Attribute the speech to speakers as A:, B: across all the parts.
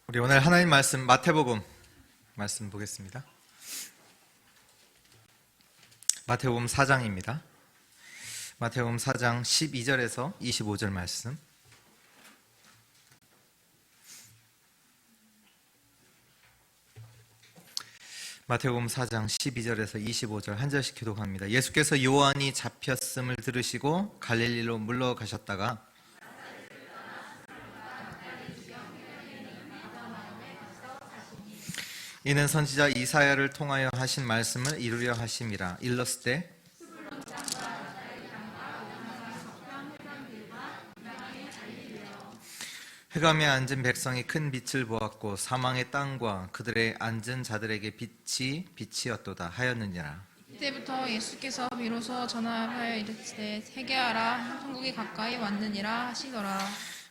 A: 우리 오늘 하나님 말씀 마태복음 말씀 보겠습니다. 마태복음 4장입니다. 마태복음 4장 12절에서 25절 말씀. 마태복음 4장 12절에서 25절 한 절씩 교독합니다. 예수께서 요한이 잡혔음을 들으시고 갈릴리로 물러가셨다가 이는 선지자 이사야를 통하여 하신 말씀을 이루려 하심이라. 일렀으되 흑암에 앉은 백성이 큰 빛을 보았고 사망의 땅과 그들의 앉은 자들에게 빛이 빛이었도다 하였느니라.
B: 이때부터 예수께서 비로소 전하여 이르시되 회개하라 천국이 가까이 왔느니라 하시더라.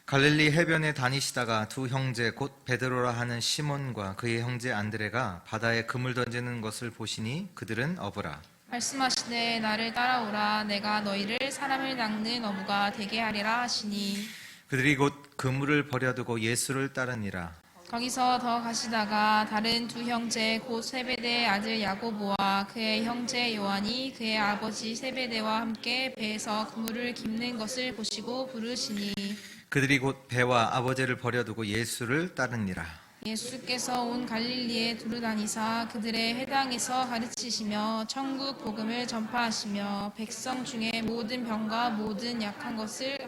A: 갈릴리 해변에 다니시다가 두 형제 곧 베드로라 하는 시몬과 그의 형제 안드레가 바다에 그물 던지는 것을 보시니 그들은 어부라.
B: 말씀하시되 나를 따라오라 내가 너희를 사람을 낚는 어부가 되게 하리라 하시니
A: 그들이 곧 그물을 버려두고 예수를 따르니라.
B: 거기서 더 가시다가 다른 두 형제 곧 세베대의 아들 야고보와 그의 형제 요한이 그의 아버지 세베대와 함께 배에서 그물을 깁는 것을 보시고 부르시니
A: 그들이 곧 배와 아버지를 버려두고 예수를 따르니라.
B: 예수께서 온 갈릴리에 두루 다니사 그들의 회당에서 가르치시며 천국 복음을 전파하시며 백성 중에 모든 병과 모든 약한 것을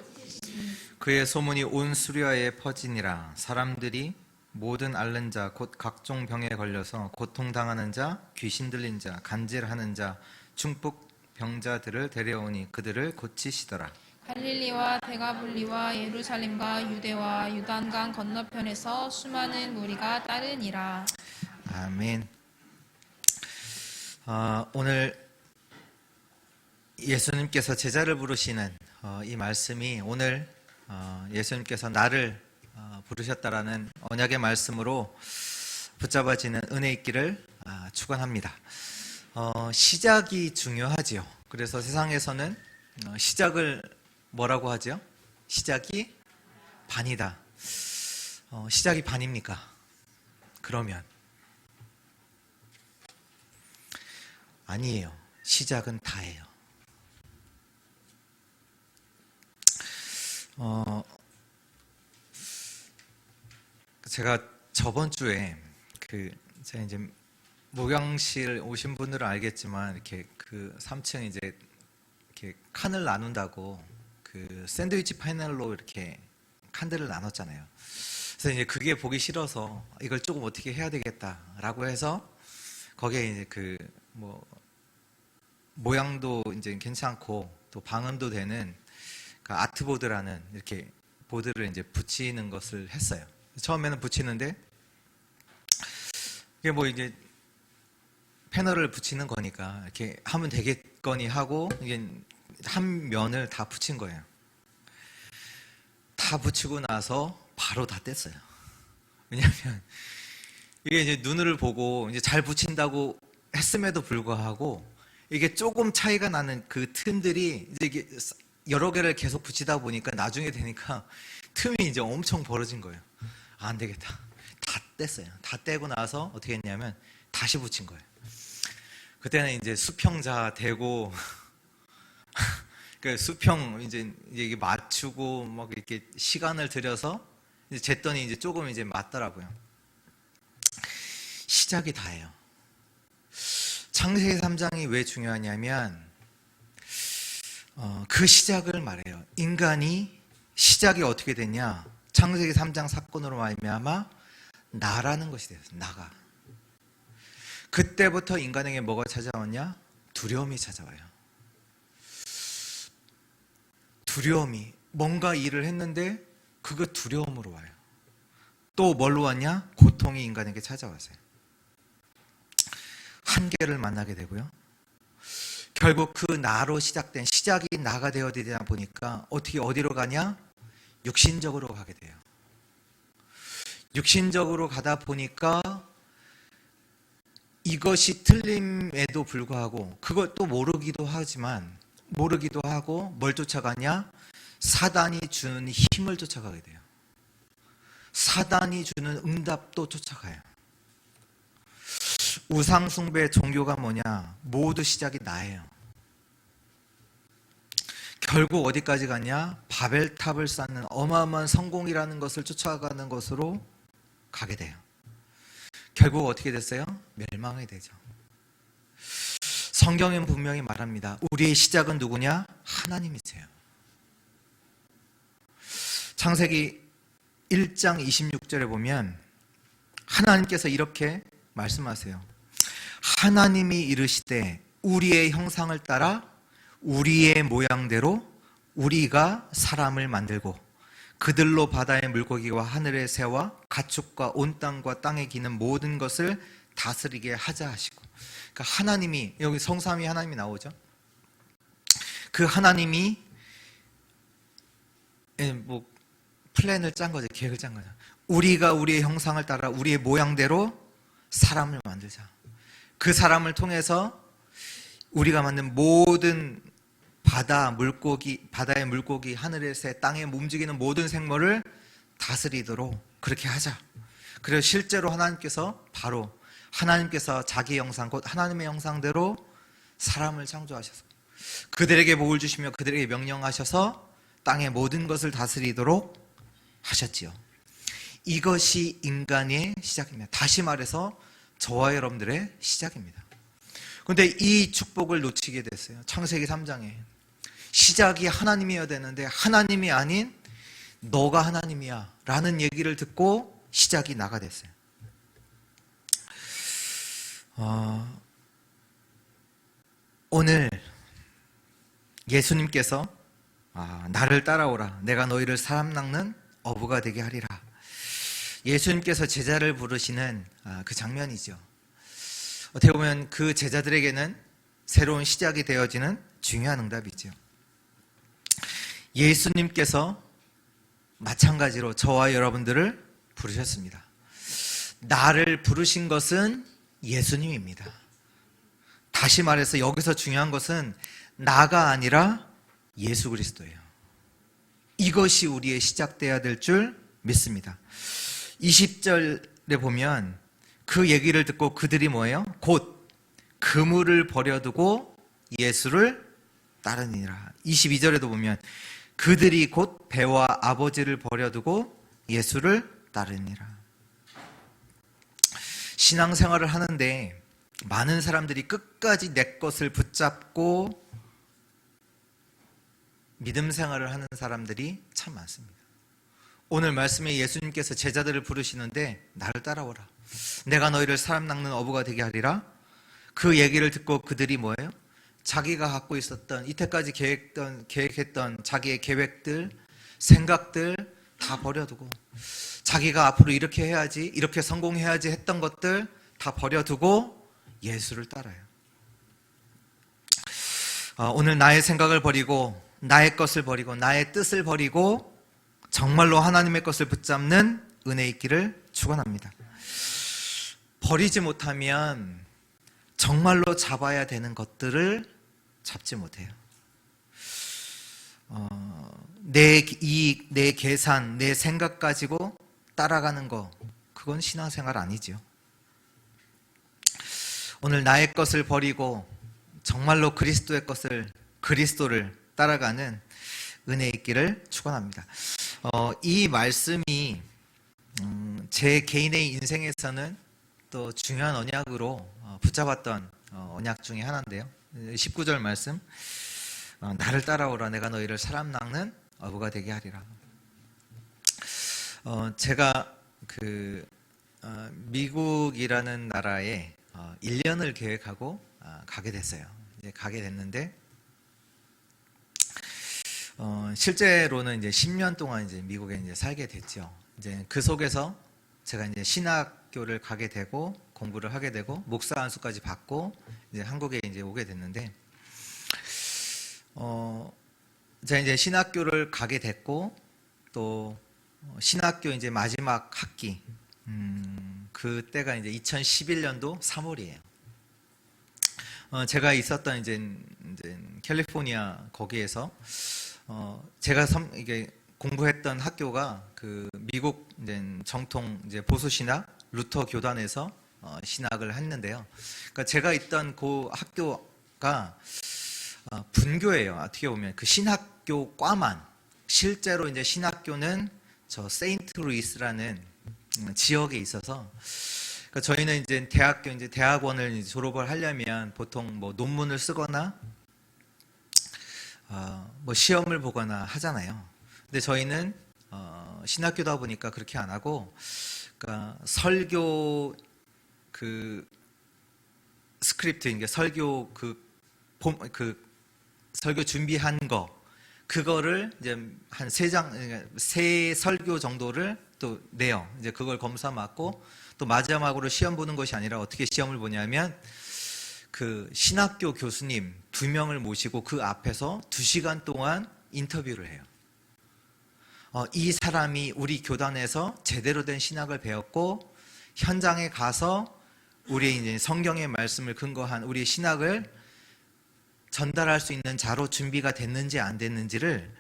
A: 그의 소문이 온 수리아에 퍼지니라. 사람들이 모든 앓는 자 곧 각종 병에 걸려서 고통당하는 자, 귀신 들린 자, 간질하는 자, 중풍 병자들을 데려오니 그들을 고치시더라.
B: 갈릴리와 데가볼리와 예루살렘과 유대와 유단강 건너편에서 수많은 무리가 따르니라.
A: 아멘. 오늘 예수님께서 제자를 부르시는 이 말씀이 오늘 예수님께서 나를 부르셨다라는 언약의 말씀으로 붙잡아지는 은혜 있기를 축원합니다. 시작이 중요하지요. 그래서 세상에서는 시작을 뭐라고 하죠? 시작이 반이다. 시작이 반입니까? 그러면 아니에요. 시작은 다예요. 제가 저번 주에 제가 이제 목양실 오신 분들은 알겠지만 이렇게 3층 이제 이렇게 칸을 나눈다고 샌드위치 패널로 이렇게 칸들을 나눴잖아요. 그래서 이제 그게 보기 싫어서 이걸 조금 어떻게 해야 되겠다라고 해서 거기에 이제 모양도 이제 괜찮고 또 방음도 되는 아트보드라는 이렇게 보드를 이제 붙이는 것을 했어요. 처음에는 붙이는데 이게 이제 패널을 붙이는 거니까 이렇게 하면 되겠거니 하고 이게 한 면을 다 붙인 거예요. 다 붙이고 나서 바로 다 뗐어요. 왜냐하면 이게 이제 눈을 보고 이제 잘 붙인다고 했음에도 불구하고 이게 조금 차이가 나는 그 틈들이 이제 이게 여러 개를 계속 붙이다 보니까 나중에 되니까 틈이 이제 엄청 벌어진 거예요. 안 되겠다. 다 뗐어요. 다 떼고 나서 어떻게 했냐면 다시 붙인 거예요. 그때는 이제 수평자 되고 수평 이제 이게 맞추고 막 이렇게 시간을 들여서 이제 쟀더니 이제 조금 이제 맞더라고요. 시작이 다예요. 창세기 3장이 왜 중요하냐면 그 시작을 말해요. 인간이 시작이 어떻게 됐냐? 창세기 3장 사건으로 말미암아 나라는 것이 되었어요. 나가. 그때부터 인간에게 뭐가 찾아왔냐? 두려움이 찾아와요. 두려움이 뭔가 일을 했는데 그거 두려움으로 와요. 또 뭘로 왔냐? 고통이 인간에게 찾아왔어요. 한계를 만나게 되고요. 결국 그 나로 시작된 시작이 나가 되어지다 보니까 어디로 가냐? 육신적으로 가게 돼요. 육신적으로 가다 보니까 이것이 틀림에도 불구하고 그것도 모르기도 하고 뭘 쫓아가냐? 사단이 주는 힘을 쫓아가게 돼요. 사단이 주는 응답도 쫓아가요. 우상숭배 종교가 뭐냐? 모두 시작이 나예요. 결국 어디까지 가냐? 바벨탑을 쌓는 어마어마한 성공이라는 것을 쫓아가는 것으로 가게 돼요. 결국 어떻게 됐어요? 멸망이 되죠. 성경은 분명히 말합니다. 우리의 시작은 누구냐? 하나님이세요. 창세기 1장 26절에 보면 하나님께서 이렇게 말씀하세요. 하나님이 이르시되 우리의 형상을 따라 우리의 모양대로 우리가 사람을 만들고 그들로 바다의 물고기와 하늘의 새와 가축과 온 땅과 땅에 기는 모든 것을 다스리게 하자 하시고, 그러니까 하나님이, 여기 성삼위 하나님이 나오죠. 그 하나님이 뭐 플랜을 짠 거죠. 계획을 짠 거죠. 우리가 우리의 형상을 따라 우리의 모양대로 사람을 만들자. 그 사람을 통해서 우리가 만든 모든 바다의 물고기, 하늘의 새, 땅에 움직이는 모든 생물을 다스리도록 그렇게 하자. 그래서 실제로 하나님께서 자기 형상, 곧 하나님의 형상대로 사람을 창조하셔서 그들에게 복을 주시며 그들에게 명령하셔서 땅의 모든 것을 다스리도록 하셨지요. 이것이 인간의 시작입니다. 다시 말해서 저와 여러분들의 시작입니다. 그런데 이 축복을 놓치게 됐어요. 창세기 3장에 시작이 하나님이어야 되는데 하나님이 아닌 너가 하나님이야 라는 얘기를 듣고 시작이 나가 됐어요. 오늘 예수님께서 나를 따라오라 내가 너희를 사람 낚는 어부가 되게 하리라. 예수님께서 제자를 부르시는 그 장면이죠. 어떻게 보면 그 제자들에게는 새로운 시작이 되어지는 중요한 응답이죠. 예수님께서 마찬가지로 저와 여러분들을 부르셨습니다. 나를 부르신 것은 예수님입니다. 다시 말해서 여기서 중요한 것은 나가 아니라 예수 그리스도예요. 이것이 우리의 시작돼야 될 줄 믿습니다. 20절에 보면 그 얘기를 듣고 그들이 뭐예요? 곧 그물을 버려두고 예수를 따르니라. 22절에도 보면 그들이 곧 배와 아버지를 버려두고 예수를 따르니라. 신앙생활을 하는데 많은 사람들이 끝까지 내 것을 붙잡고 믿음 생활을 하는 사람들이 참 많습니다. 오늘 말씀에 예수님께서 제자들을 부르시는데 나를 따라오라. 내가 너희를 사람 낚는 어부가 되게 하리라. 그 얘기를 듣고 그들이 뭐예요? 자기가 갖고 있었던 이때까지 계획했던 자기의 계획들, 생각들 다 버려두고 자기가 앞으로 이렇게 해야지, 이렇게 성공해야지 했던 것들 다 버려두고 예수를 따라요. 오늘 나의 생각을 버리고 나의 것을 버리고 나의 뜻을 버리고 정말로 하나님의 것을 붙잡는 은혜 있기를 축원합니다. 버리지 못하면 정말로 잡아야 되는 것들을 잡지 못해요. 내 이익, 내 계산, 내 생각 가지고 따라가는 거, 그건 신앙생활 아니죠. 오늘 나의 것을 버리고 정말로 그리스도를 따라가는 은혜 있기를 축원합니다. 이 말씀이 제 개인의 인생에서는 또 중요한 언약으로 붙잡았던 언약 중에 하나인데요. 19절 말씀, 나를 따라오라 내가 너희를 사람 낚는 어부가 되게 하리라. 제가 미국이라는 나라에 1년을 계획하고 가게 됐어요. 이제 가게 됐는데 실제로는 이제 10년 동안 이제 미국에 이제 살게 됐죠. 이제 그 속에서 제가 이제 신학교를 가게 되고 공부를 하게 되고 목사 안수까지 받고 이제 한국에 이제 오게 됐는데 제가 이제 신학교를 가게 됐고 또 신학교 이제 마지막 학기 그때가 이제 2011년도 3월이에요. 제가 있었던 이제 캘리포니아 거기에서 제가 이게 공부했던 학교가 그 미국 이제 정통 이제 보수 신학 루터 교단에서 신학을 했는데요. 그러니까 제가 있던 그 학교가 분교예요. 어떻게 보면 그 신학교 과만, 실제로 이제 신학교는 저 세인트 루이스라는 지역에 있어서, 그러니까 저희는 이제 대학교 이제 대학원을 이제 졸업을 하려면 보통 뭐 논문을 쓰거나 뭐 시험을 보거나 하잖아요. 근데 저희는 신학교다 보니까 그렇게 안 하고, 그러니까 설교 그 스크립트, 그러니까 설교 그 설교 준비한 거, 그거를 이제 한 세 설교 정도를 또 내요. 이제 그걸 검사 맞고, 또 마지막으로 시험 보는 것이 아니라 어떻게 시험을 보냐면, 그 신학교 교수님 2명을 모시고 그 앞에서 2시간 동안 인터뷰를 해요. 이 사람이 우리 교단에서 제대로 된 신학을 배웠고, 현장에 가서 우리 이제 성경의 말씀을 근거한 우리의 신학을 전달할 수 있는 자로 준비가 됐는지 안 됐는지를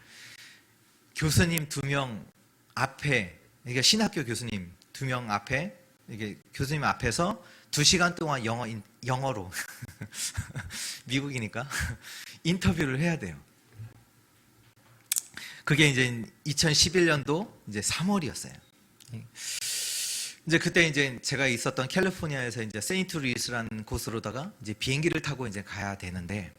A: 교수님 2명 앞에, 그러니까 신학교 교수님 2명 앞에, 이게 교수님 앞에서 2시간 동안 영어로 미국이니까 인터뷰를 해야 돼요. 그게 이제 2011년도 이제 3월이었어요. 이제 그때 이제 제가 있었던 캘리포니아에서 이제 세인트 루이스라는 곳으로다가 이제 비행기를 타고 이제 가야 되는데,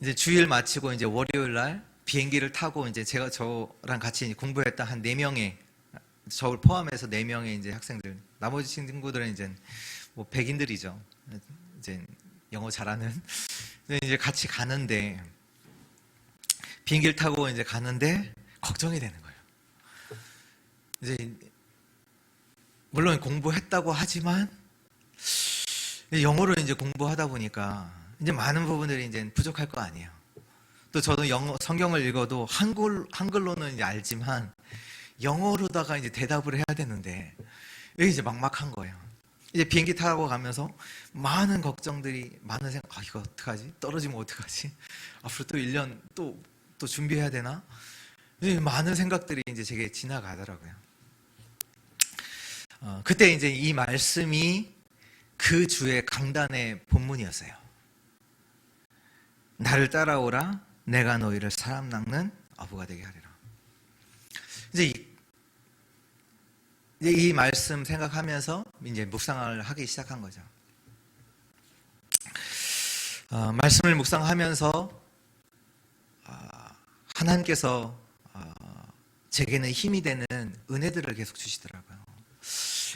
A: 이제 주일 마치고 이제 월요일 날 비행기를 타고 이제 저랑 같이 공부했던 한 4명의, 저를 포함해서 4명의 이제 학생들, 나머지 친구들은 이제 뭐 백인들이죠. 이제 영어 잘하는. 이제 같이 가는데, 비행기를 타고 이제 가는데 걱정이 되는 거예요. 이제 물론 공부했다고 하지만 영어로 이제 공부하다 보니까 이제 많은 부분들이 이제 부족할 거 아니에요. 또 저도 성경을 읽어도 한글로는 이제 알지만 영어로다가 이제 대답을 해야 되는데, 여기 이제 막막한 거예요. 이제 비행기 타고 가면서 많은 걱정들이, 많은 생각, 이거 어떡하지? 떨어지면 어떡하지? 앞으로 또 1년 또 준비해야 되나? 이제 많은 생각들이 이제 제게 지나가더라고요. 그때 이제 이 말씀이 그 주의 강단의 본문이었어요. 나를 따라오라, 내가 너희를 사람 낚는 어부가 되게 하리라. 이제 이 말씀 생각하면서 이제 묵상을 하기 시작한 거죠. 말씀을 묵상하면서 하나님께서 제게는 힘이 되는 은혜들을 계속 주시더라고요.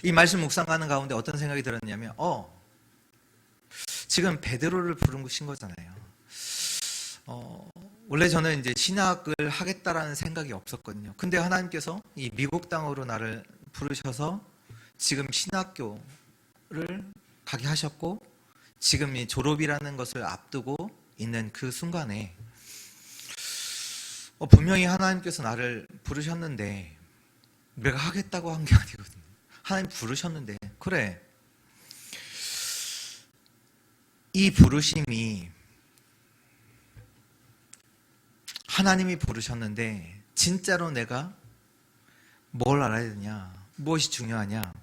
A: 이 말씀 묵상하는 가운데 어떤 생각이 들었냐면, 지금 베드로를 부르신 거잖아요. 원래 저는 이제 신학을 하겠다라는 생각이 없었거든요. 근데 하나님께서 이 미국 땅으로 나를 부르셔서 지금 신학교를 가게 하셨고, 지금 이 졸업이라는 것을 앞두고 있는 그 순간에 분명히 하나님께서 나를 부르셨는데, 내가 하겠다고 한 게 아니거든요. 하나님 부르셨는데, 그래, 이 부르심이 하나님이 부르셨는데 진짜로 내가 뭘 알아야 되냐, 무엇이 중요하냐?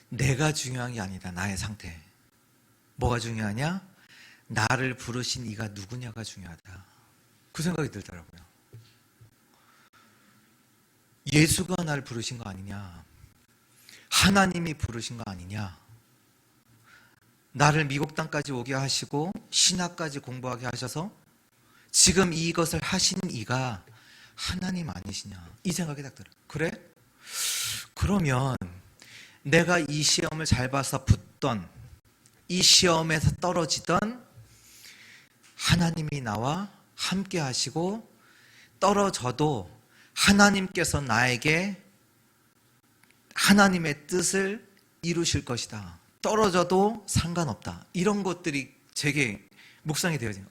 A: 내가 중요한 게 아니다. 나의 상태. 뭐가 중요하냐? 나를 부르신 이가 누구냐가 중요하다. 그 생각이 들더라고요. 예수가 나를 부르신 거 아니냐? 하나님이 부르신 거 아니냐? 나를 미국 땅까지 오게 하시고 신학까지 공부하게 하셔서 지금 이것을 하신 이가 하나님 아니시냐? 이 생각이 딱 들어요. 그래? 그러면 내가 이 시험을 잘 봐서 붙던, 이 시험에서 떨어지던 하나님이 나와 함께 하시고, 떨어져도 하나님께서 나에게 하나님의 뜻을 이루실 것이다. 떨어져도 상관없다. 이런 것들이 제게 묵상이 되어진.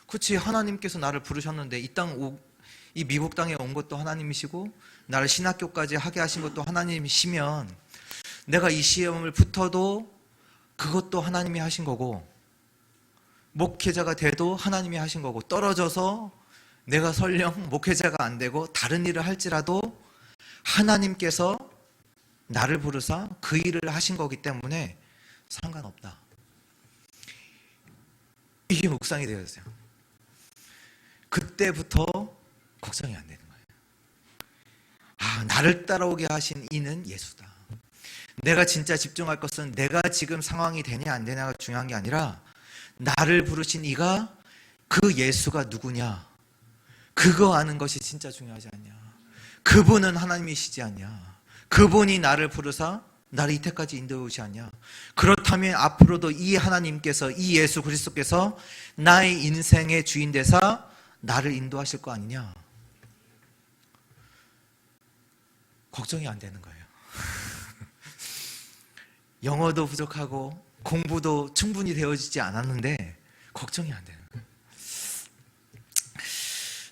A: 그렇지, 하나님께서 나를 부르셨는데 이 미국 땅에 온 것도 하나님이시고 나를 신학교까지 하게 하신 것도 하나님이시면, 내가 이 시험을 붙어도 그것도 하나님이 하신 거고, 목회자가 돼도 하나님이 하신 거고, 떨어져서 내가 설령 목회자가 안 되고 다른 일을 할지라도 하나님께서 나를 부르사 그 일을 하신 거기 때문에 상관없다. 이게 묵상이 되었어요. 그때부터 걱정이 안 되는 거예요. 아, 나를 따라오게 하신 이는 예수다. 내가 진짜 집중할 것은 내가 지금 상황이 되냐 안 되냐가 중요한 게 아니라 나를 부르신 이가 그 예수가 누구냐, 그거 아는 것이 진짜 중요하지 않냐. 그분은 하나님이시지 않냐. 그분이 나를 부르사 나를 이때까지 인도해 오지 않냐. 그렇다면 앞으로도 이 하나님께서, 이 예수 그리스도께서 나의 인생의 주인 되사 나를 인도하실 거 아니냐. 걱정이 안 되는 거예요. 영어도 부족하고 공부도 충분히 되어지지 않았는데 걱정이 안 되는 거예요.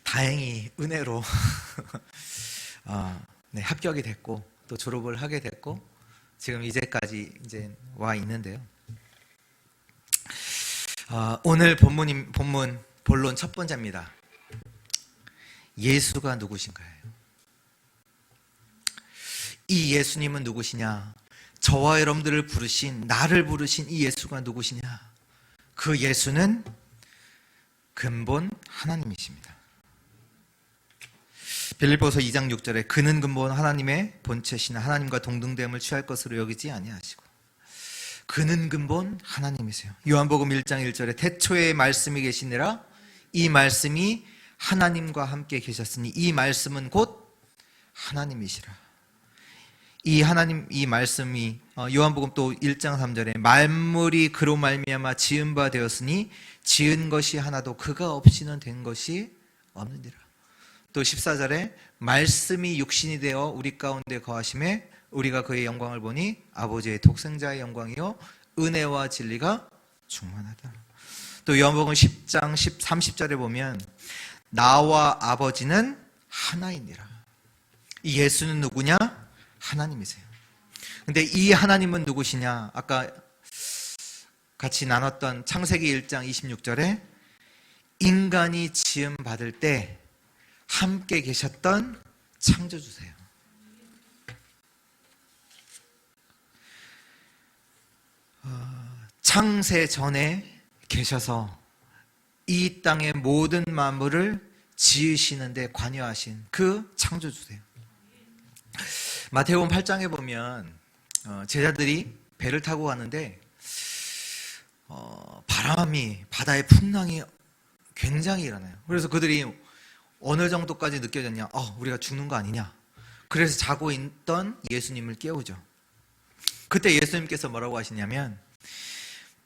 A: 다행히 은혜로 네, 합격이 됐고 또 졸업을 하게 됐고 지금 이제까지 이제 와 있는데요. 오늘 본문 본론 첫 번째입니다. 예수가 누구신가요? 이 예수님은 누구시냐? 저와 여러분들을 부르신, 나를 부르신 이 예수가 누구시냐? 그 예수는 근본 하나님이십니다. 빌립보서 2장 6절에 그는 근본 하나님의 본체시나 하나님과 동등됨을 취할 것으로 여기지 아니하시고, 그는 근본 하나님이세요. 요한복음 1장 1절에 태초에 말씀이 계시니라, 이 말씀이 하나님과 함께 계셨으니 이 말씀은 곧 하나님이시라. 이 하나님, 이 말씀이 요한복음 또 1장 3절에 만물이 그로 말미암아 지은 바 되었으니 지은 것이 하나도 그가 없이는 된 것이 없느니라. 또 14절에 말씀이 육신이 되어 우리 가운데 거하심에 우리가 그의 영광을 보니 아버지의 독생자의 영광이요 은혜와 진리가 충만하다. 또 요한복음 10장 30절에 보면 나와 아버지는 하나이니라. 이 예수는 누구냐? 하나님이세요. 근데 이 하나님은 누구시냐? 아까 같이 나눴던 창세기 1장 26절에 인간이 지음 받을 때 함께 계셨던 창조주세요. 창세 전에 계셔서 이 땅의 모든 만물을 지으시는데 관여하신 그 창조주세요. 마태복음 8장에 보면 제자들이 배를 타고 가는데 바람이, 바다의 풍랑이 굉장히 일어나요. 그래서 그들이 어느 정도까지 느껴졌냐? 우리가 죽는 거 아니냐? 그래서 자고 있던 예수님을 깨우죠. 그때 예수님께서 뭐라고 하시냐면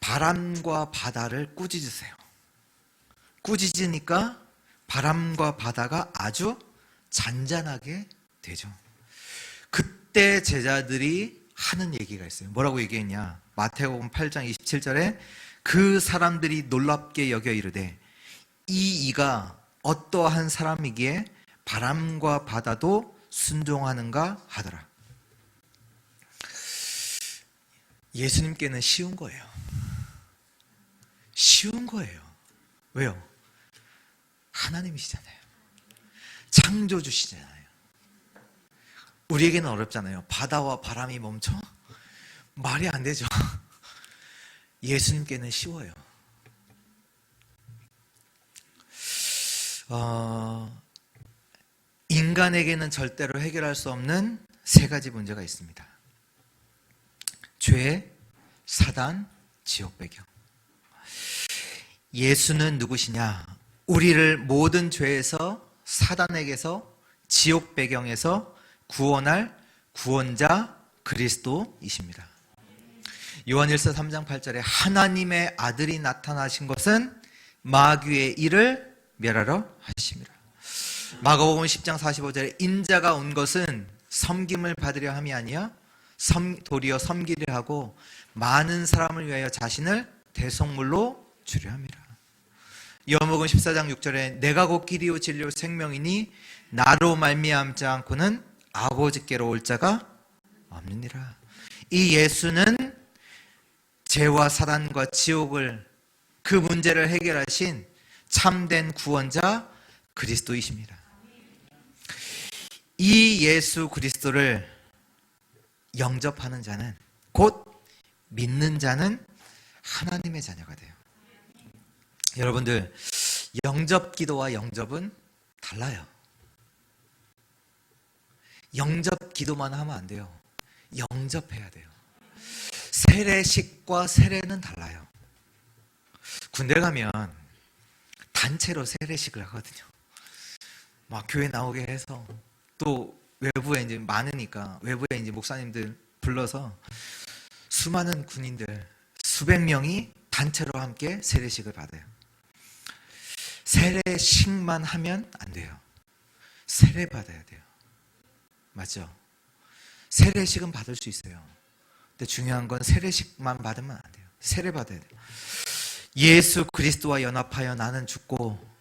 A: 바람과 바다를 꾸짖으세요. 꾸짖으니까 바람과 바다가 아주 잔잔하게 되죠. 그때 제자들이 하는 얘기가 있어요. 뭐라고 얘기했냐? 마태복음 8장 27절에 그 사람들이 놀랍게 여겨 이르되 이가 어떠한 사람이기에 바람과 바다도 순종하는가 하더라. 예수님께는 쉬운 거예요. 쉬운 거예요. 왜요? 하나님이시잖아요. 창조주시잖아요. 우리에게는 어렵잖아요. 바다와 바람이 멈춰? 말이 안 되죠. 예수님께는 쉬워요. 인간에게는 절대로 해결할 수 없는 세 가지 문제가 있습니다. 죄, 사단, 지옥 배경. 예수는 누구시냐? 우리를 모든 죄에서, 사단에게서, 지옥 배경에서 구원할 구원자 그리스도이십니다. 요한일서 3장 8절에 하나님의 아들이 나타나신 것은 마귀의 일을 멸하러 하심이라. 마가복음 10장 45절에 인자가 온 것은 섬김을 받으려 함이 아니야 도리어 섬기려 하고 많은 사람을 위하여 자신을 대속물로 주려 함이라. 요한복음 14장 6절에 내가 곧 길이요 진리요 생명이니 나로 말미암지 않고는 아버지께로 올 자가 없느니라. 이 예수는 죄와 사단과 지옥을, 그 문제를 해결하신 참된 구원자 그리스도이십니다. 이 예수 그리스도를 영접하는 자는, 곧 믿는 자는 하나님의 자녀가 돼요. 여러분들, 영접 기도와 영접은 달라요. 영접 기도만 하면 안 돼요. 영접해야 돼요. 세례식과 세례는 달라요. 군대 가면 단체로 세례식을 하거든요. 막 교회 나오게 해서, 또 외부에 이제 많으니까 외부에 이제 목사님들 불러서 수많은 군인들 수백 명이 단체로 함께 세례식을 받아요. 세례식만 하면 안 돼요. 세례 받아야 돼요. 맞죠? 세례식은 받을 수 있어요. 근데 중요한 건 세례식만 받으면 안 돼요. 세례 받아야 돼요. 예수 그리스도와 연합하여 나는 죽고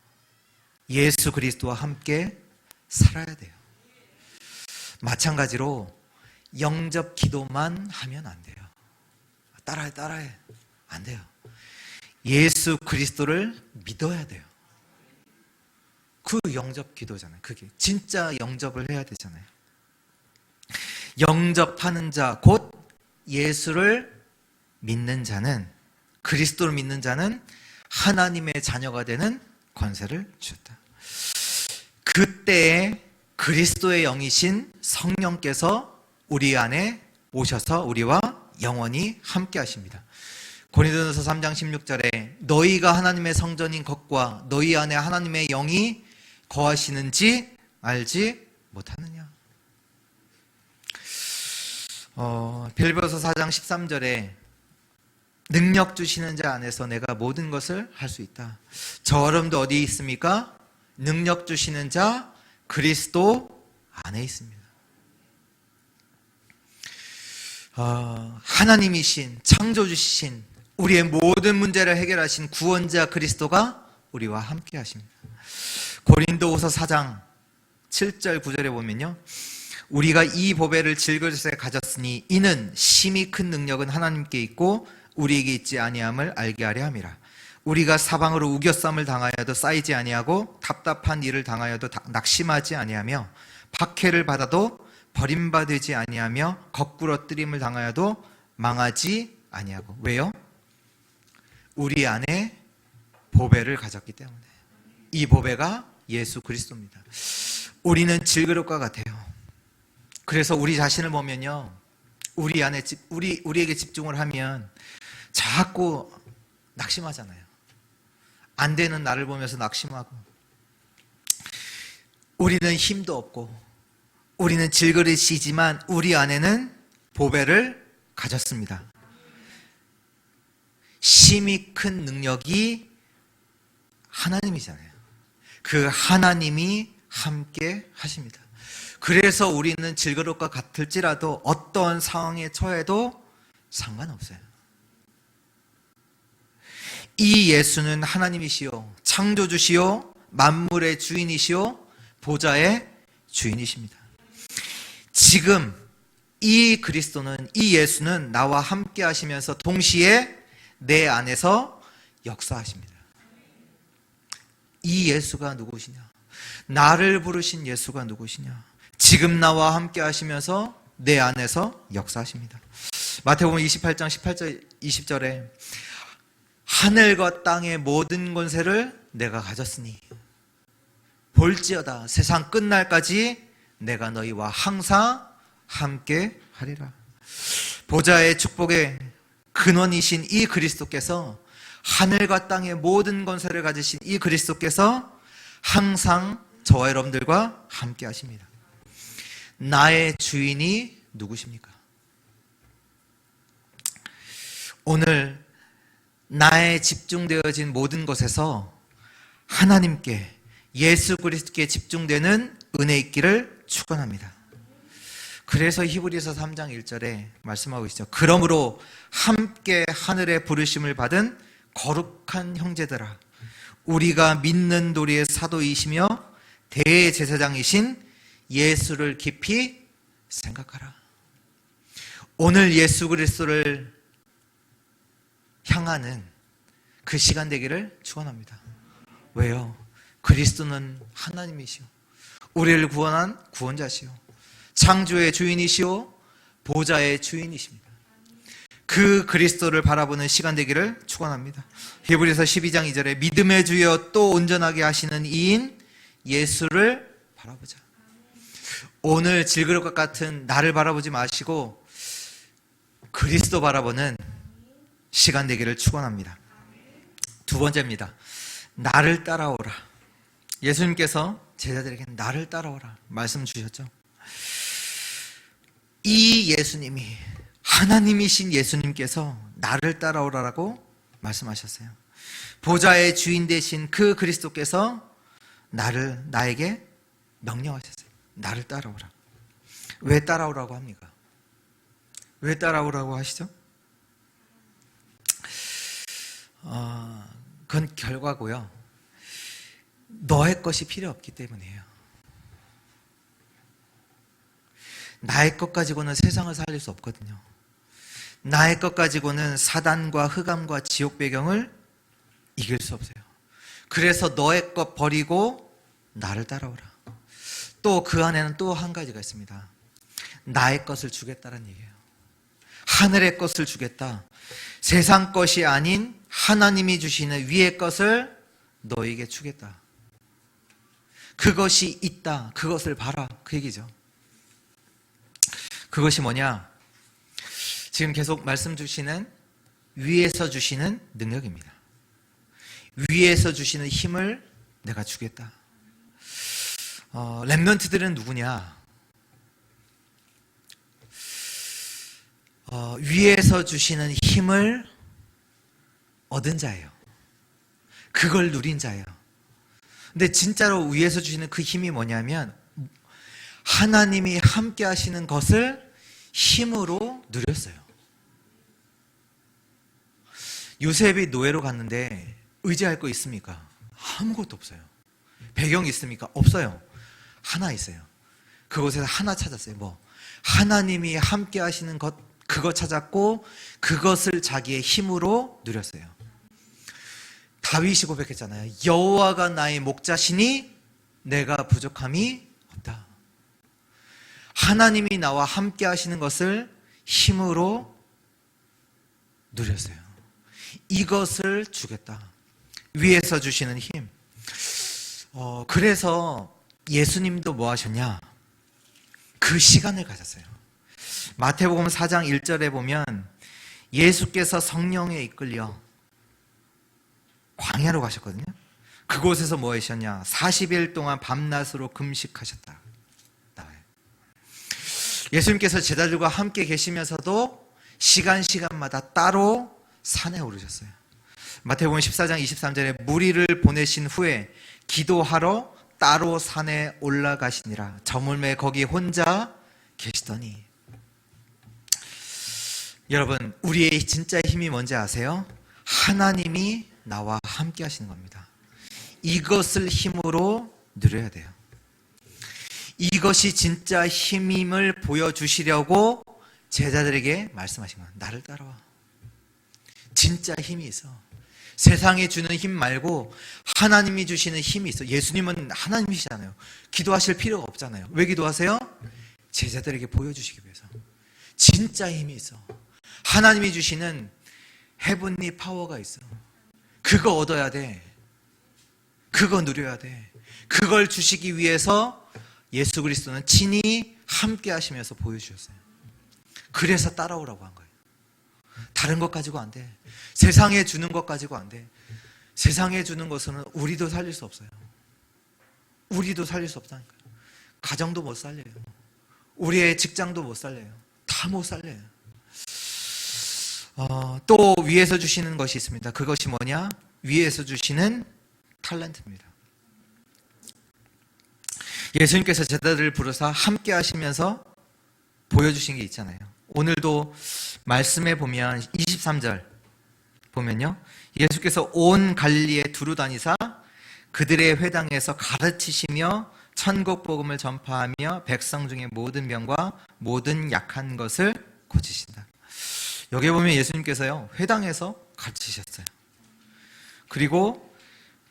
A: 예수 그리스도와 함께 살아야 돼요. 마찬가지로 영접 기도만 하면 안 돼요. 따라해. 안 돼요. 예수 그리스도를 믿어야 돼요. 그 영접 기도잖아요. 그게 진짜 영접을 해야 되잖아요. 영접하는 자, 곧 예수를 믿는 자는, 그리스도를 믿는 자는 하나님의 자녀가 되는 권세를 주었다. 그때에 그리스도의 영이신 성령께서 우리 안에 오셔서 우리와 영원히 함께 하십니다. 고린도전서 3장 16절에 너희가 하나님의 성전인 것과 너희 안에 하나님의 영이 거하시는지 알지 못하느냐. 빌립보서 4장 13절에 능력 주시는 자 안에서 내가 모든 것을 할 수 있다. 저 여러분도 어디 있습니까? 능력 주시는 자 그리스도 안에 있습니다. 하나님이신 창조주신 우리의 모든 문제를 해결하신 구원자 그리스도가 우리와 함께 하십니다. 고린도후서 4장 7절 9절에 보면요, 우리가 이 보배를 질그릇에 가졌으니 이는 심히 큰 능력은 하나님께 있고 우리에게 있지 아니함을 알게 하려 함이라. 우리가 사방으로 우겨쌈을 당하여도 쌓이지 아니하고 답답한 일을 당하여도 낙심하지 아니하며 박해를 받아도 버림받지 아니하며 거꾸로 뜨림을 당하여도 망하지 아니하고. 왜요? 우리 안에 보배를 가졌기 때문에. 이 보배가 예수 그리스도입니다. 우리는 질그릇과 같아요. 그래서 우리 자신을 보면요, 우리 안에 우리에게 집중을 하면 자꾸 낙심하잖아요. 안 되는 나를 보면서 낙심하고, 우리는 힘도 없고 우리는 질그릇이지만 우리 안에는 보배를 가졌습니다. 심히 큰 능력이 하나님이잖아요. 그 하나님이 함께 하십니다. 그래서 우리는 질그릇과 같을지라도 어떤 상황에 처해도 상관없어요. 이 예수는 하나님이시요 창조주시요 만물의 주인이시요 보좌의 주인이십니다. 지금 이 그리스도는, 이 예수는 나와 함께 하시면서 동시에 내 안에서 역사하십니다. 이 예수가 누구시냐? 나를 부르신 예수가 누구시냐? 지금 나와 함께 하시면서 내 안에서 역사하십니다. 마태복음 28장 18절 20절에 하늘과 땅의 모든 권세를 내가 가졌으니 볼지어다 세상 끝날까지 내가 너희와 항상 함께 하리라. 보좌의 축복의 근원이신 이 그리스도께서, 하늘과 땅의 모든 권세를 가지신 이 그리스도께서 항상 저와 여러분들과 함께 하십니다. 나의 주인이 누구십니까? 오늘 나의 집중되어진 모든 것에서 하나님께, 예수 그리스도께 집중되는 은혜 있기를 축원합니다. 그래서 히브리서 3장 1절에 말씀하고 있죠. 그러므로 함께 하늘의 부르심을 받은 거룩한 형제들아, 우리가 믿는 도리의 사도이시며 대제사장이신 예수를 깊이 생각하라. 오늘 예수 그리스도를 향하는 그 시간 되기를 축원합니다. 왜요? 그리스도는 하나님이시오. 우리를 구원한 구원자시오. 창조의 주인이시오. 보좌의 주인이십니다. 그 그리스도를 바라보는 시간 되기를 축원합니다. 히브리서 12장 2절에 믿음의 주여 또 온전하게 하시는 이인 예수를 바라보자. 오늘 질그릇 것 같은 나를 바라보지 마시고 그리스도 바라보는 시간 되기를 축원합니다. 두 번째입니다. 나를 따라오라. 예수님께서 제자들에게 나를 따라오라 말씀 주셨죠. 이 예수님이 하나님이신 예수님께서 나를 따라오라라고 말씀하셨어요. 보좌의 주인 되신 그 그리스도께서 나에게 명령하셨어요. 나를 따라오라. 왜 따라오라고 합니까? 왜 따라오라고 하시죠? 그건 결과고요. 너의 것이 필요 없기 때문이에요. 나의 것 가지고는 세상을 살릴 수 없거든요. 나의 것 가지고는 사단과 흑암과 지옥 배경을 이길 수 없어요. 그래서 너의 것 버리고 나를 따라오라. 또 그 안에는 또 한 가지가 있습니다. 나의 것을 주겠다는 얘기예요. 하늘의 것을 주겠다. 세상 것이 아닌 하나님이 주시는 위의 것을 너에게 주겠다. 그것이 있다. 그것을 봐라. 그 얘기죠. 그것이 뭐냐? 지금 계속 말씀 주시는 위에서 주시는 능력입니다. 위에서 주시는 힘을 내가 주겠다. 렘넌트들은 누구냐? 위에서 주시는 힘을 얻은 자예요. 그걸 누린 자예요. 근데 진짜로 위에서 주시는 그 힘이 뭐냐면 하나님이 함께 하시는 것을 힘으로 누렸어요. 요셉이 노예로 갔는데 의지할 거 있습니까? 아무것도 없어요. 배경이 있습니까? 없어요. 하나 있어요. 그곳에서 하나 찾았어요. 뭐? 하나님이 함께 하시는 것, 그거 찾았고 그것을 자기의 힘으로 누렸어요. 다윗이 고백했잖아요. 여호와가 나의 목자시니 내가 부족함이 없다. 하나님이 나와 함께 하시는 것을 힘으로 누렸어요. 이것을 주겠다. 위에서 주시는 힘. 그래서 예수님도 뭐 하셨냐? 그 시간을 가졌어요. 마태복음 4장 1절에 보면 예수께서 성령에 이끌려 광야로 가셨거든요. 그곳에서 뭐 하셨냐? 40일 동안 밤낮으로 금식하셨다. 나와요. 예수님께서 제자들과 함께 계시면서도 시간마다 따로 산에 오르셨어요. 마태복음 14장 23절에 무리를 보내신 후에 기도하러 따로 산에 올라가시니라. 저물매 거기 혼자 계시더니. 여러분, 우리의 진짜 힘이 뭔지 아세요? 하나님이 나와 함께 하시는 겁니다. 이것을 힘으로 누려야 돼요. 이것이 진짜 힘임을 보여주시려고 제자들에게 말씀하신 거예요. 나를 따라와. 진짜 힘이 있어. 세상이 주는 힘 말고 하나님이 주시는 힘이 있어. 예수님은 하나님이시잖아요. 기도하실 필요가 없잖아요. 왜 기도하세요? 제자들에게 보여주시기 위해서. 진짜 힘이 있어. 하나님이 주시는 헤븐리 파워가 있어. 그거 얻어야 돼. 그거 누려야 돼. 그걸 주시기 위해서 예수 그리스도는 친히 함께 하시면서 보여주셨어요. 그래서 따라오라고 한 거예요. 다른 것 가지고 안 돼. 세상에 주는 것 가지고 안 돼. 세상에 주는 것은 우리도 살릴 수 없어요. 우리도 살릴 수 없다니까요. 가정도 못 살려요. 우리의 직장도 못 살려요. 다 못 살려요. 또 위에서 주시는 것이 있습니다. 그것이 뭐냐? 위에서 주시는 탤런트입니다. 예수님께서 제자들을 부르사 함께 하시면서 보여주신 게 있잖아요. 오늘도 말씀에 보면 23절 보면요, 예수께서 온 갈릴리에 두루 다니사 그들의 회당에서 가르치시며 천국 복음을 전파하며 백성 중에 모든 병과 모든 약한 것을 고치신다. 여기 보면 예수님께서요 회당에서 가르치셨어요. 그리고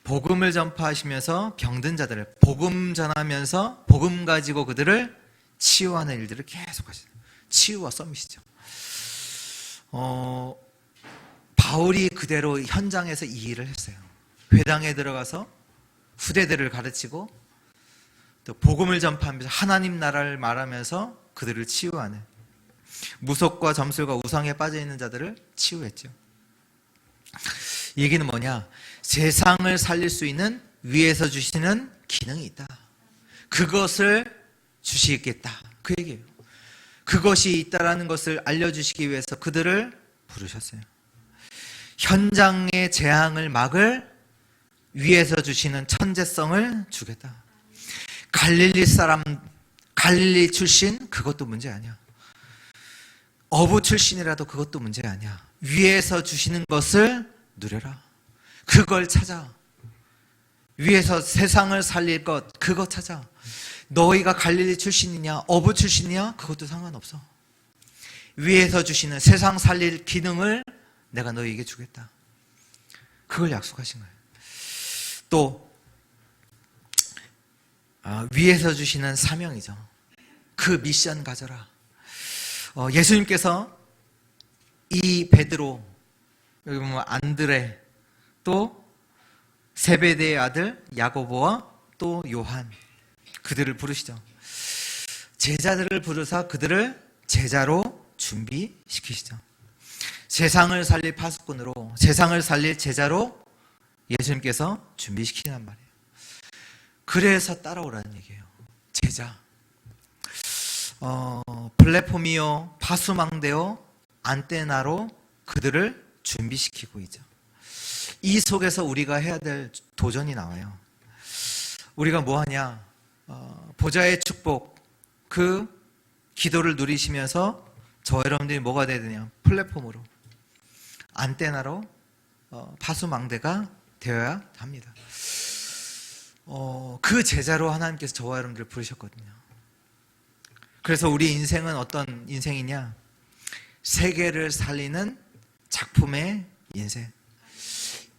A: 복음을 전파하시면서 병든 자들을 복음 전하면서 복음 가지고 그들을 치유하는 일들을 계속 하시죠. 치유와 서밋이죠. 바울이 그대로 현장에서 이 일을 했어요. 회당에 들어가서 후대들을 가르치고 또 복음을 전파하면서 하나님 나라를 말하면서 그들을 치유하는, 무속과 점술과 우상에 빠져있는 자들을 치유했죠. 이 얘기는 뭐냐? 세상을 살릴 수 있는 위에서 주시는 기능이 있다. 그것을 주시겠다. 그 얘기예요. 그것이 있다라는 것을 알려주시기 위해서 그들을 부르셨어요. 현장의 재앙을 막을 위에서 주시는 천재성을 주겠다. 갈릴리 사람, 갈릴리 출신, 그것도 문제 아니야. 어부 출신이라도 그것도 문제 아니야. 위에서 주시는 것을 누려라. 그걸 찾아. 위에서 세상을 살릴 것, 그거 찾아. 너희가 갈릴리 출신이냐, 어부 출신이냐, 그것도 상관없어. 위에서 주시는 세상 살릴 기능을 내가 너희에게 주겠다. 그걸 약속하신 거예요. 또 위에서 주시는 사명이죠. 그 미션 가져라. 예수님께서 이 베드로, 여기 보면 안드레, 또 세베대의 아들 야고보와 또 요한, 그들을 부르시죠. 제자들을 부르사 그들을 제자로 준비시키시죠. 세상을 살릴 파수꾼으로, 세상을 살릴 제자로 예수님께서 준비시키란 말이에요. 그래서 따라오라는 얘기예요. 제자. 플레포미오, 파수망대오, 안테나로 그들을 준비시키고 있죠. 이 속에서 우리가 해야 될 도전이 나와요. 우리가 뭐 하냐? 보좌의 축복, 그 기도를 누리시면서 저 여러분들이 뭐가 돼야 되냐? 플랫폼으로, 안테나로, 파수망대가 되어야 합니다. 그 제자로 하나님께서 저와 여러분들을 부르셨거든요. 그래서 우리 인생은 어떤 인생이냐? 세계를 살리는 작품의 인생.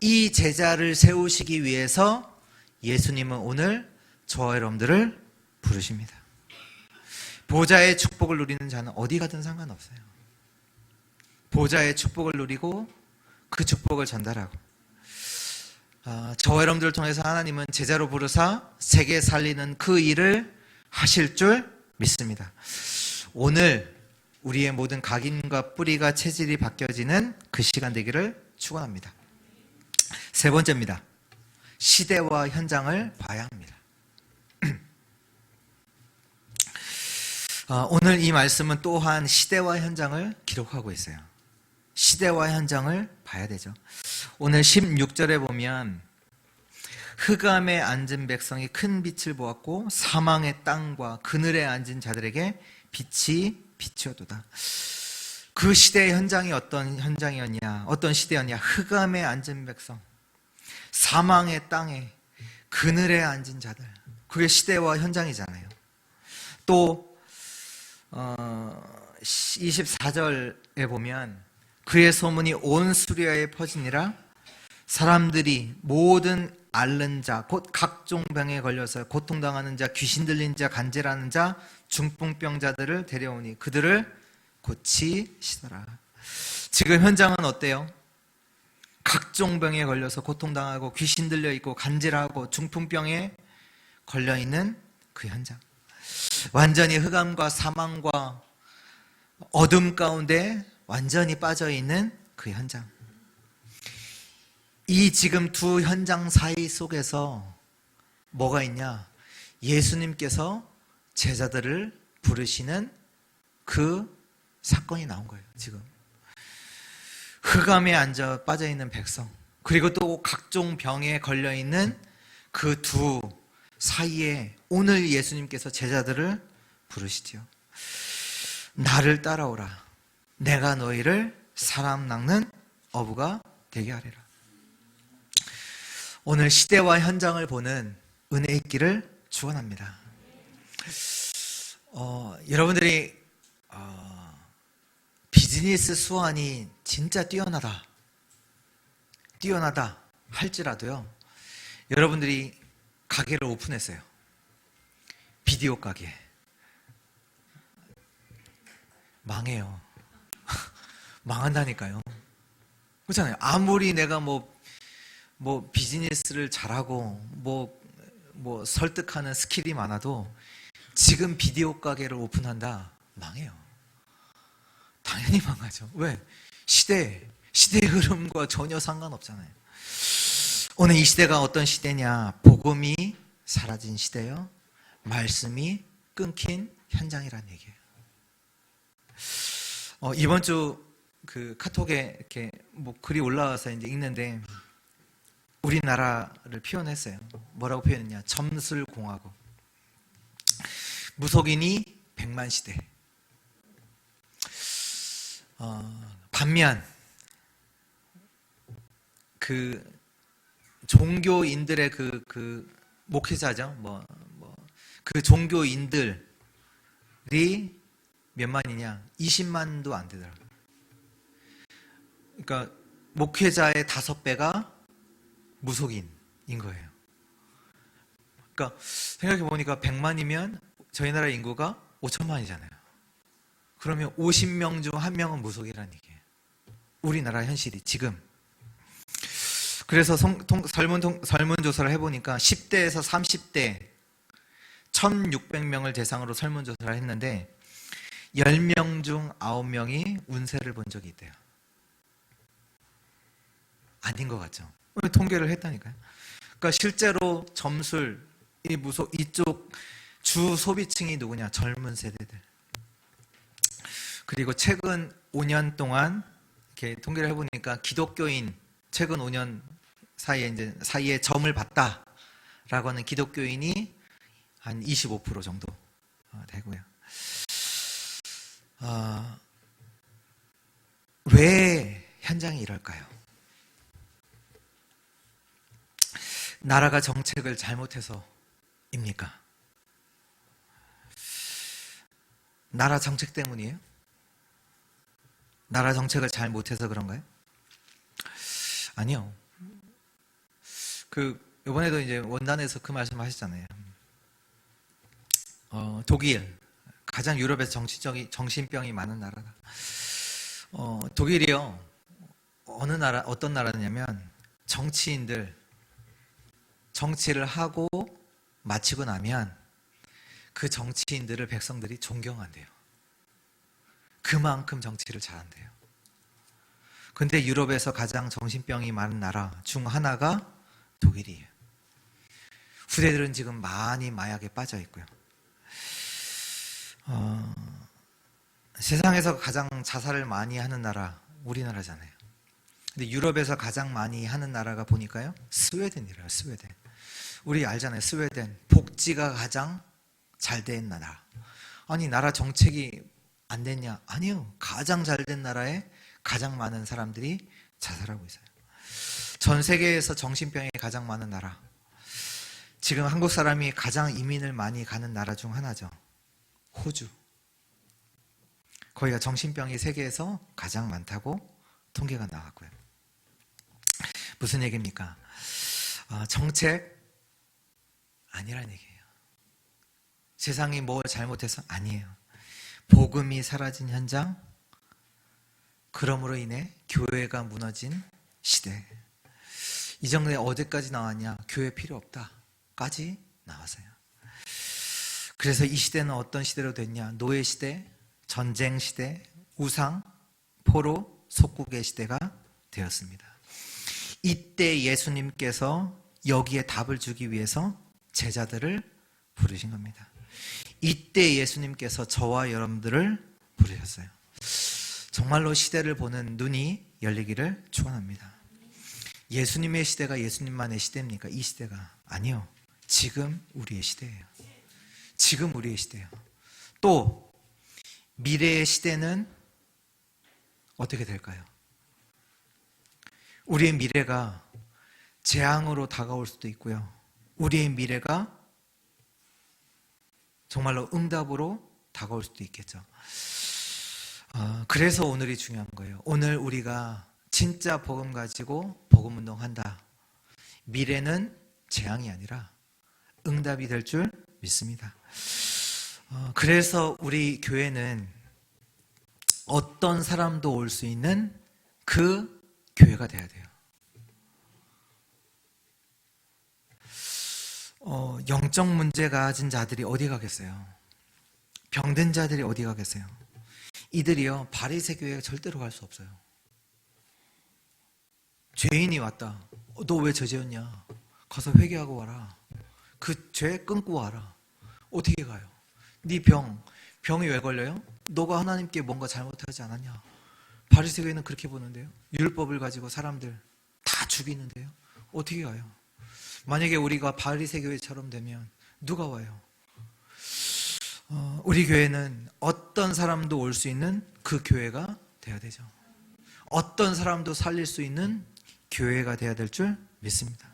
A: 이 제자를 세우시기 위해서 예수님은 오늘 저와 여러분들을 부르십니다. 보좌의 축복을 누리는 자는 어디 가든 상관없어요. 보좌의 축복을 누리고 그 축복을 전달하고, 저와 여러분들을 통해서 하나님은 제자로 부르사 세계 살리는 그 일을 하실 줄 믿습니다. 오늘 우리의 모든 각인과 뿌리가 체질이 바뀌어지는 그 시간 되기를 축원합니다. 세 번째입니다. 시대와 현장을 봐야 합니다. 오늘 이 말씀은 또한 시대와 현장을 기록하고 있어요. 시대와 현장을 봐야 되죠. 오늘 16절에 보면 흑암에 앉은 백성이 큰 빛을 보았고 사망의 땅과 그늘에 앉은 자들에게 빛이 비추어도다. 그 시대의 현장이 어떤 현장이었냐? 어떤 시대였냐? 흑암에 앉은 백성, 사망의 땅에, 그늘에 앉은 자들. 그게 시대와 현장이잖아요. 또 24절에 보면 그의 소문이 온 수리아에 퍼지니라. 사람들이 모든 앓는 자, 곧 각종 병에 걸려서 고통당하는 자, 귀신 들린 자, 간질하는 자, 중풍병자들을 데려오니 그들을 고치시더라. 지금 현장은 어때요? 각종 병에 걸려서 고통당하고 귀신 들려 있고 간질하고 중풍병에 걸려 있는 그 현장. 완전히 흑암과 사망과 어둠 가운데 완전히 빠져 있는 그 현장. 이 지금 두 현장 사이 속에서 뭐가 있냐? 예수님께서 제자들을 부르시는 그 사건이 나온 거예요. 지금 흑암에 앉아 빠져 있는 백성, 그리고 또 각종 병에 걸려 있는 그 두 사이에 오늘 예수님께서 제자들을 부르시죠. 나를 따라오라. 내가 너희를 사람 낚는 어부가 되게 하리라. 오늘 시대와 현장을 보는 은혜 있기를 축원합니다. 여러분들이 비즈니스 수완이 진짜 뛰어나다 할지라도요, 여러분들이 가게를 오픈했어요. 비디오 가게. 망해요. 망한다니까요. 그렇잖아요. 아무리 내가 뭐 비즈니스를 잘하고 뭐 설득하는 스킬이 많아도 지금 비디오 가게를 오픈한다, 망해요. 당연히 망하죠. 왜? 시대의 흐름과 전혀 상관없잖아요. 오늘 이 시대가 어떤 시대냐? 복음이 사라진 시대요. 말씀이 끊긴 현장이라는 얘기예요. 이번 주 그 카톡에 이렇게 뭐 글이 올라와서 이제 읽는데 우리나라를 표현했어요. 뭐라고 표현했냐? 점술공화국. 무속인이 100만 시대. 반면 그 종교인들의 그 목회자죠. 그 종교인들이 몇만이냐? 20만도 안 되더라고요. 그러니까 목회자의 5배가 무속인인 거예요. 그러니까 생각해 보니까 100만이면 저희 나라 인구가 5천만이잖아요. 그러면 50명 중 1명은 무속이라는 얘기예요. 우리나라 현실이 지금. 그래서 설문조사를 해보니까 10대에서 30대 1600명을 대상으로 설문조사를 했는데 10명 중 9명이 운세를 본 적이 있대요. 아닌 것 같죠? 통계를 했다니까요. 그러니까 실제로 점술, 이쪽 주 소비층이 누구냐? 젊은 세대들. 그리고 최근 5년 동안 이렇게 통계를 해보니까 기독교인 최근 5년 사이에 점을 봤다라고 하는 기독교인이 한 25% 정도 되고요. 왜 현장이 이럴까요? 나라가 정책을 잘못해서입니까? 나라 정책 때문이에요? 나라 정책을 잘 못해서 그런가요? 아니요. 이번에도 이제 원단에서 그 말씀 하셨잖아요. 독일, 가장 유럽에서 정신병이 많은 나라다. 독일이요. 어떤 나라냐면 정치인들 정치를 하고 마치고 나면 그 정치인들을 백성들이 존경한대요. 그만큼 정치를 잘한대요. 근데 유럽에서 가장 정신병이 많은 나라 중 하나가 독일이에요. 후대들은 지금 많이 마약에 빠져 있고요. 세상에서 가장 자살을 많이 하는 나라 우리나라잖아요. 근데 유럽에서 가장 많이 하는 나라가 보니까요, 스웨덴이래요. 스웨덴. 우리 알잖아요. 스웨덴 복지가 가장 잘 된 나라. 아니, 나라 정책이 안 됐냐? 아니요. 가장 잘 된 나라에 가장 많은 사람들이 자살하고 있어요. 전 세계에서 정신병이 가장 많은 나라. 지금 한국 사람이 가장 이민을 많이 가는 나라 중 하나죠. 호주. 거기가 정신병이 세계에서 가장 많다고 통계가 나왔고요. 무슨 얘기입니까? 정책 아니란 얘기예요. 세상이 뭘 잘못해서 아니에요. 복음이 사라진 현장, 그러므로 인해 교회가 무너진 시대. 이 정도에 어디까지 나왔냐? 교회 필요 없다까지 나왔어요. 그래서 이 시대는 어떤 시대로 됐냐? 노예 시대, 전쟁 시대, 우상, 포로, 속국의 시대가 되었습니다. 이때 예수님께서 여기에 답을 주기 위해서 제자들을 부르신 겁니다. 이때 예수님께서 저와 여러분들을 부르셨어요. 정말로 시대를 보는 눈이 열리기를 축원합니다. 예수님의 시대가 예수님만의 시대입니까? 이 시대가 아니요. 지금 우리의 시대예요. 지금 우리의 시대예요. 또 미래의 시대는 어떻게 될까요? 우리의 미래가 재앙으로 다가올 수도 있고요. 우리의 미래가 정말로 응답으로 다가올 수도 있겠죠. 그래서 오늘이 중요한 거예요. 오늘 우리가 진짜 복음 가지고 복음 운동한다. 미래는 재앙이 아니라 응답이 될 줄 믿습니다. 그래서 우리 교회는 어떤 사람도 올 수 있는 그 교회가 돼야 돼요. 영적 문제 가진 자들이 어디 가겠어요? 병든 자들이 어디 가겠어요? 이들이요, 바리새 교회에 절대로 갈 수 없어요. 죄인이 왔다. 너 왜 저지었냐? 가서 회개하고 와라. 그 죄 끊고 와라. 어떻게 가요? 네 병이 왜 걸려요? 너가 하나님께 뭔가 잘못하지 않았냐? 바리새 교회는 그렇게 보는데요. 율법을 가지고 사람들 다 죽이는데요. 어떻게 가요? 만약에 우리가 바리새 교회처럼 되면 누가 와요? 우리 교회는 어떤 사람도 올 수 있는 그 교회가 돼야 되죠. 어떤 사람도 살릴 수 있는 교회가 돼야 될 줄 믿습니다.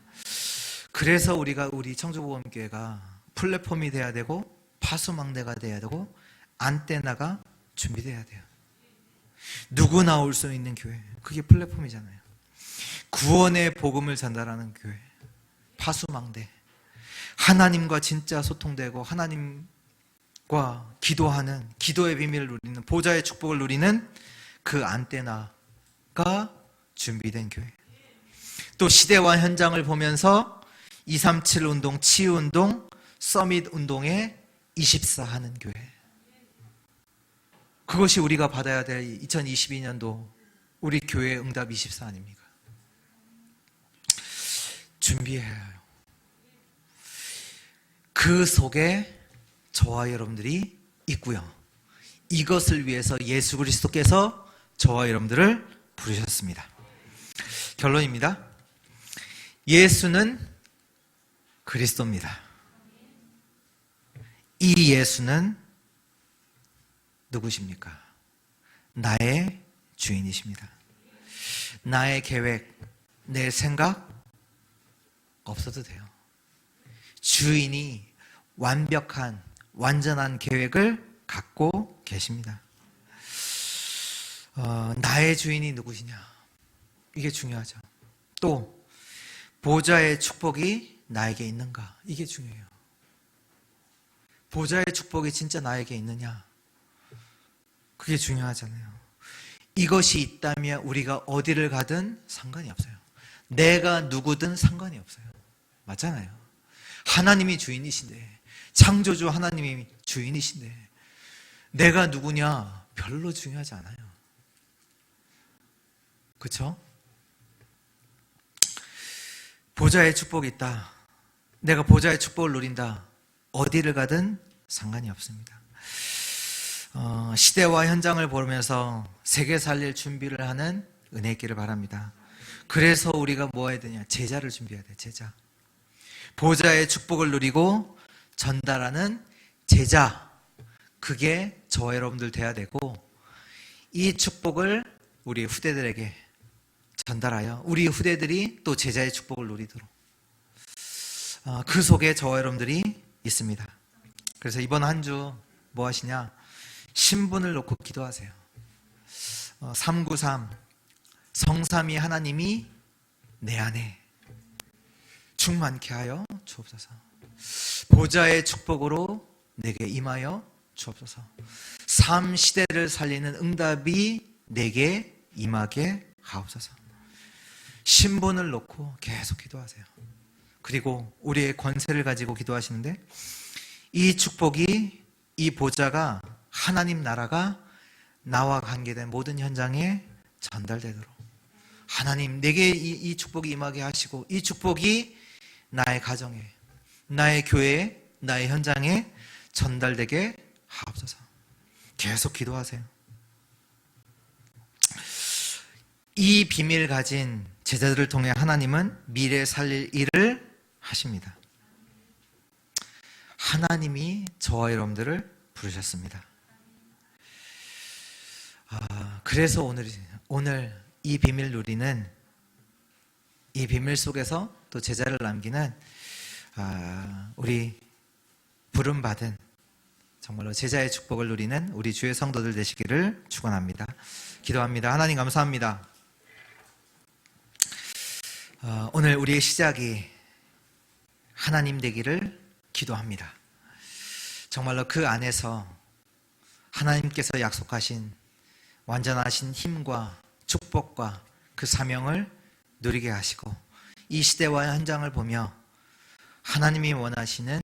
A: 그래서 우리 청주복음교회가 플랫폼이 돼야 되고 파수망대가 돼야 되고 안테나가 준비돼야 돼요. 누구나 올 수 있는 교회, 그게 플랫폼이잖아요. 구원의 복음을 전달하는 교회, 파수망대, 하나님과 진짜 소통되고 하나님과 기도하는, 기도의 비밀을 누리는, 보좌의 축복을 누리는 그 안테나가 준비된 교회. 또 시대와 현장을 보면서 237 운동, 치유 운동, 서밋 운동에 24 하는 교회. 그것이 우리가 받아야 될 2022년도 우리 교회 응답 24 아닙니까? 준비해야 해요. 그 속에 저와 여러분들이 있고요. 이것을 위해서 예수 그리스도께서 저와 여러분들을 부르셨습니다. 결론입니다. 예수는 그리스도입니다. 이 예수는 누구십니까? 나의 주인이십니다. 나의 계획, 내 생각 없어도 돼요. 주인이 완벽한, 완전한 계획을 갖고 계십니다. 나의 주인이 누구시냐? 이게 중요하죠. 또 보좌의 축복이 나에게 있는가? 이게 중요해요. 보좌의 축복이 진짜 나에게 있느냐? 그게 중요하잖아요. 이것이 있다면 우리가 어디를 가든 상관이 없어요. 내가 누구든 상관이 없어요. 맞잖아요. 하나님이 주인이신데, 창조주 하나님이 주인이신데 내가 누구냐 별로 중요하지 않아요. 그렇죠? 보좌의 축복이 있다. 내가 보좌의 축복을 누린다. 어디를 가든 상관이 없습니다. 시대와 현장을 보면서 세계 살릴 준비를 하는 은혜 있기를 바랍니다. 그래서 우리가 뭐 해야 되냐? 제자를 준비해야 돼. 제자. 보좌의 축복을 누리고 전달하는 제자. 그게 저와 여러분들 돼야 되고, 이 축복을 우리 후대들에게 전달하여 우리 후대들이 또 제자의 축복을 누리도록, 그 속에 저와 여러분들이 있습니다. 그래서 이번 한 주 뭐 하시냐? 신분을 놓고 기도하세요. 393 성삼위 하나님이 내 안에 충만케 하여 주옵소서. 보좌의 축복으로 내게 임하여 주옵소서. 삶 시대를 살리는 응답이 내게 임하게 하옵소서. 신분을 놓고 계속 기도하세요. 그리고 우리의 권세를 가지고 기도하시는데, 이 축복이, 이 보좌가, 하나님 나라가 나와 관계된 모든 현장에 전달되도록 하나님 내게 이 축복이 임하게 하시고, 이 축복이 나의 가정에, 나의 교회에, 나의 현장에 전달되게 하옵소서. 계속 기도하세요. 이 비밀 가진 제자들을 통해 하나님은 미래 살릴 일을 하십니다. 하나님이 저와 여러분들을 부르셨습니다. 그래서 오늘 이 비밀 누리는, 이 비밀 속에서 또 제자를 남기는 우리 부름받은 정말로 제자의 축복을 누리는 우리 주의 성도들 되시기를 축원합니다. 기도합니다. 하나님 감사합니다. 오늘 우리의 시작이 하나님 되기를 기도합니다. 정말로 그 안에서 하나님께서 약속하신 완전하신 힘과 축복과 그 사명을 누리게 하시고 이 시대와 현장을 보며 하나님이 원하시는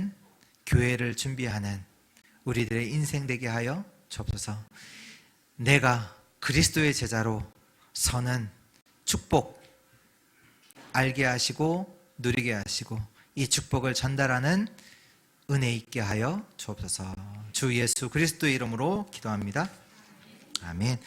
A: 교회를 준비하는 우리들의 인생 되게 하여 주옵소서. 내가 그리스도의 제자로 서는 축복 알게 하시고 누리게 하시고 이 축복을 전달하는 은혜 있게 하여 주옵소서. 주 예수 그리스도의 이름으로 기도합니다. 아멘.